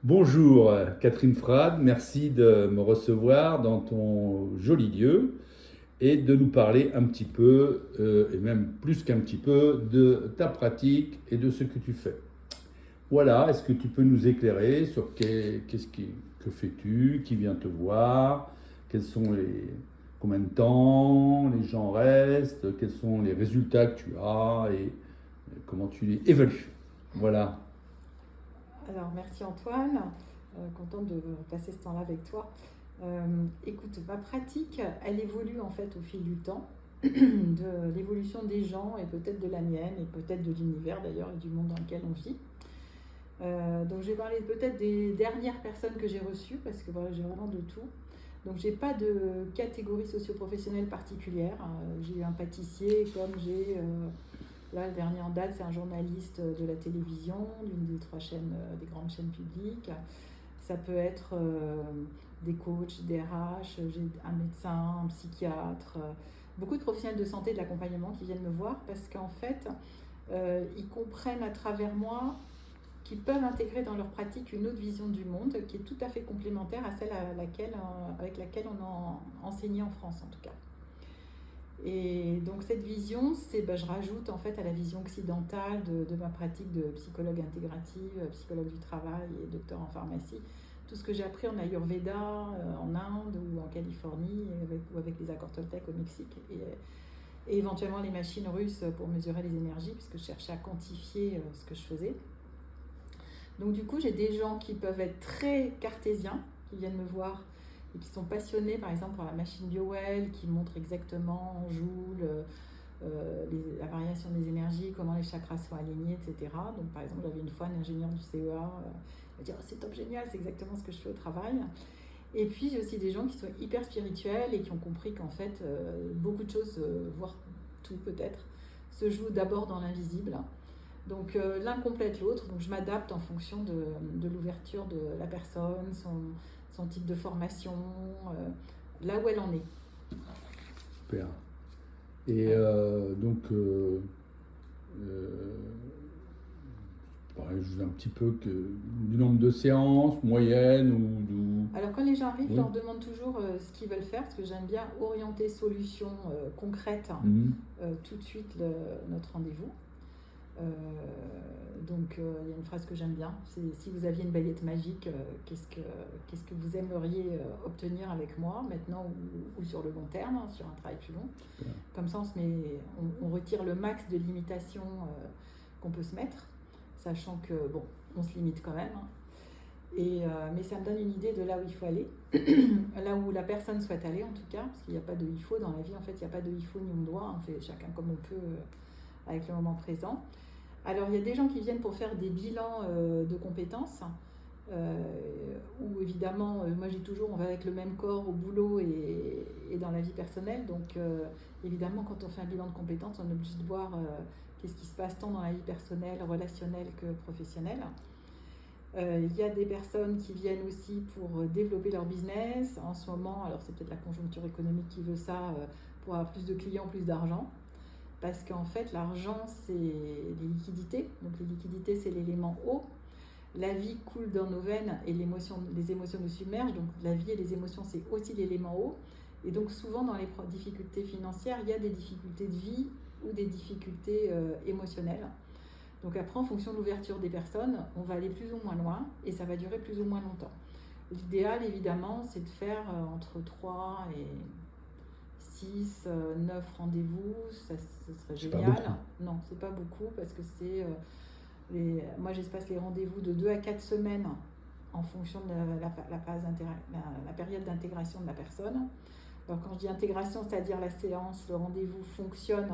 Bonjour Catherine Frade, merci de me recevoir dans ton joli lieu et de nous parler un petit peu, et même plus qu'un petit peu, de ta pratique et de ce que tu fais. Voilà, est-ce que tu peux nous éclairer sur que fais-tu, qui vient te voir, quels sont combien de temps les gens restent, quels sont les résultats que tu as et comment tu les évalues. Voilà. Alors, merci Antoine, contente de passer ce temps-là avec toi. Écoute, ma pratique, elle évolue en fait au fil du temps, de l'évolution des gens et peut-être de la mienne et peut-être de l'univers d'ailleurs et du monde dans lequel on vit. Donc, je vais parler peut-être des dernières personnes que j'ai reçues parce que voilà, j'ai vraiment de tout. Donc, j'ai pas de catégorie socio-professionnelle particulière. J'ai un pâtissier comme j'ai là, le dernier en date, c'est un journaliste de la télévision, d'une des trois chaînes, des grandes chaînes publiques. Ça peut être des coachs, des RH, j'ai un médecin, un psychiatre, beaucoup de professionnels de santé et de l'accompagnement qui viennent me voir parce qu'en fait, ils comprennent à travers moi qu'ils peuvent intégrer dans leur pratique une autre vision du monde qui est tout à fait complémentaire à celle avec laquelle on a enseigné en France en tout cas. Et donc cette vision, je rajoute en fait à la vision occidentale de ma pratique de psychologue intégrative, psychologue du travail et docteur en pharmacie, tout ce que j'ai appris en Ayurveda, en Inde ou en Californie, ou avec les accords Toltec au Mexique, et éventuellement les machines russes pour mesurer les énergies, puisque je cherchais à quantifier ce que je faisais. Donc du coup, j'ai des gens qui peuvent être très cartésiens, qui viennent me voir et qui sont passionnés par exemple par la machine BioWell, qui montre exactement en joule la variation des énergies, comment les chakras sont alignés, etc. Donc par exemple, j'avais une fois un ingénieur du CEA, il m'a dit oh, c'est top génial, c'est exactement ce que je fais au travail. Et puis j'ai aussi des gens qui sont hyper spirituels et qui ont compris qu'en fait, beaucoup de choses, voire tout peut-être, se jouent d'abord dans l'invisible. Donc l'un complète l'autre, donc je m'adapte en fonction de l'ouverture de la personne, son type de formation, là où elle en est. Super. Et euh, je un petit peu du nombre de séances, moyenne Alors quand les gens arrivent, je Oui. leur demande toujours ce qu'ils veulent faire, parce que j'aime bien orienter solutions concrètes Mhm. tout de suite notre rendez-vous. Euh, donc il y a une phrase que j'aime bien, c'est si vous aviez une baguette magique, qu'est-ce que vous aimeriez obtenir avec moi maintenant ou sur le long terme, hein, sur un travail plus long. Super. Comme ça on retire le max de limitations qu'on peut se mettre, sachant que bon, on se limite quand même. Hein. Mais ça me donne une idée de là où il faut aller, là où la personne souhaite aller en tout cas, parce qu'il n'y a pas de il faut dans la vie, en fait il n'y a pas de il faut ni on doit, on fait chacun comme on peut avec le moment présent. Alors, il y a des gens qui viennent pour faire des bilans de compétences, où évidemment, moi j'ai toujours, on va avec le même corps au boulot et dans la vie personnelle. Donc, évidemment, quand on fait un bilan de compétences, on est obligé de voir qu'est-ce qui se passe tant dans la vie personnelle, relationnelle que professionnelle. Il y a des personnes qui viennent aussi pour développer leur business. En ce moment, alors c'est peut-être la conjoncture économique qui veut ça, pour avoir plus de clients, plus d'argent. Parce qu'en fait, l'argent, c'est les liquidités. Donc les liquidités, c'est l'élément eau. La vie coule dans nos veines et les émotions nous submergent. Donc la vie et les émotions, c'est aussi l'élément eau. Et donc souvent, dans les difficultés financières, il y a des difficultés de vie ou des difficultés émotionnelles. Donc après, en fonction de l'ouverture des personnes, on va aller plus ou moins loin et ça va durer plus ou moins longtemps. L'idéal, évidemment, c'est de faire entre 3 et 6, 9 rendez-vous, ça serait C'est pas génial. beaucoup. Non, c'est pas beaucoup parce que moi j'espace les rendez-vous de 2 à 4 semaines en fonction de la période d'intégration de la personne. Alors quand je dis intégration, c'est-à-dire la séance, le rendez-vous fonctionne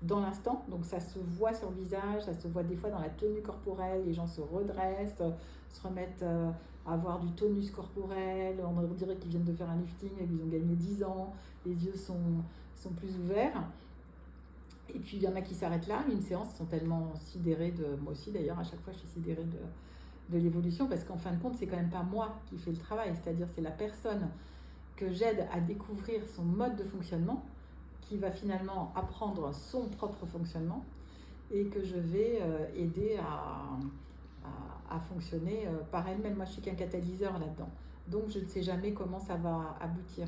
dans l'instant, donc ça se voit sur le visage, ça se voit des fois dans la tenue corporelle, les gens se redressent, se remettent à avoir du tonus corporel, on dirait qu'ils viennent de faire un lifting et qu'ils ont gagné 10 ans, les yeux sont plus ouverts. Et puis il y en a qui s'arrêtent là, une séance, sont tellement sidérés moi aussi d'ailleurs, à chaque fois je suis sidérée de l'évolution, parce qu'en fin de compte, c'est quand même pas moi qui fais le travail, c'est-à-dire c'est la personne que j'aide à découvrir son mode de fonctionnement, qui va finalement apprendre son propre fonctionnement, et que je vais aider à fonctionner par elle-même. Moi, je suis qu'un catalyseur là-dedans. Donc, je ne sais jamais comment ça va aboutir.